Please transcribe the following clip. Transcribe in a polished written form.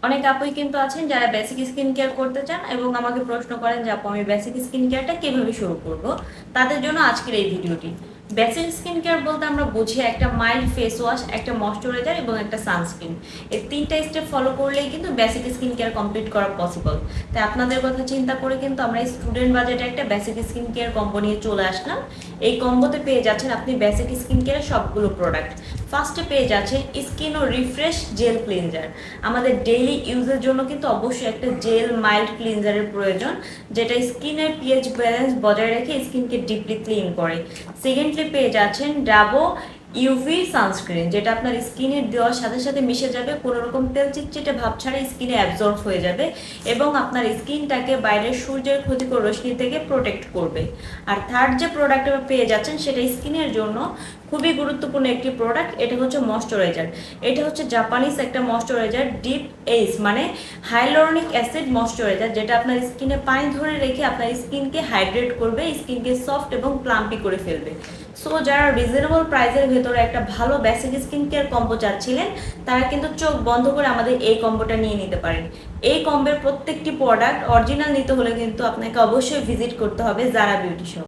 অনেক আপুই কিন্তু আছেন যারা বেসিক স্কিন কেয়ার করতে চান এবং আমাকে প্রশ্ন করেন যে আপু আমি বেসিক স্কিন কেয়ারটা কিভাবে শুরু করব। তাদের জন্য আজকের এই ভিডিওটি। বেসিক স্কিন কেয়ার বলতে আমরা বুঝি একটা মাইল্ড ফেস ওয়াশ, একটা ময়শ্চারাইজার এবং একটা সানস্ক্রিন। এই তিনটা স্টেপ ফলো করলেই কিন্তু বেসিক স্কিন কেয়ার কমপ্লিট করা পসিবল। তাই আপনাদের কথা চিন্তা করে কিন্তু আমরা স্টুডেন্ট বাজেটে একটা বেসিক স্কিন কেয়ার কম্বো নিয়ে চলে আসলাম। এই কম্বোতে পেয়ে যাচ্ছেন আপনি বেসিক স্কিন কেয়ারের সবগুলো প্রোডাক্ট। ফার্স্টে পেয়ে যাচ্ছেন স্কিন ও রিফ্রেশ জেল ক্লিনজার। আমাদের ডেইলি ইউজের জন্য কিন্তু অবশ্যই একটা জেল মাইল্ড ক্লিনজারের প্রয়োজন, যেটা স্কিনের পিএইচ ব্যালেন্স বজায় রেখে স্কিনকে ডিপলি ক্লিন করে। সেকেন্ডলি পেয়ে যাচ্ছেন ডাবো ইউভি সানস্ক্রিন, যেটা আপনার স্কিনে দেওয়ার সাথে সাথে মিশে যাবে, কোনো রকম তেল চিটচিটে ভাব ছাড়া স্কিনে অ্যাবজর্ব হয়ে যাবে এবং আপনার স্কিনটাকে বাইরের সূর্যের ক্ষতিকর রশ্মি থেকে প্রোটেক্ট করবে। আর থার্ড যে প্রোডাক্ট পেয়ে যাচ্ছেন সেটা স্কিনের জন্য খুবই গুরুত্বপূর্ণ একটি প্রোডাক্ট, এটা হচ্ছে ময়শ্চারাইজার। এটা হচ্ছে জাপানিজ একটা ময়শ্চারাইজার, ডিপ এইস মানে হাইলোরনিক অ্যাসিড ময়শ্চারাইজার, যেটা আপনার স্কিনে পানি ধরে রেখে আপনার স্কিনকে হাইড্রেট করবে, স্কিনকে সফট এবং প্লাম্পি করে ফেলবে। সো যারা রিজনেবল প্রাইসের ভেতরে একটা ভালো বেসিক স্কিন কেয়ার কম্বো চাচ্ছিলেন, তারা কিন্তু চোখ বন্ধ করে আমাদের এই কম্বোটা নিয়ে নিতে পারেন। এই কম্বোর প্রত্যেকটি প্রোডাক্ট অরিজিনাল নিতে হলে কিন্তু আপনাকে অবশ্যই ভিজিট করতে হবে জারা বিউটি শপ।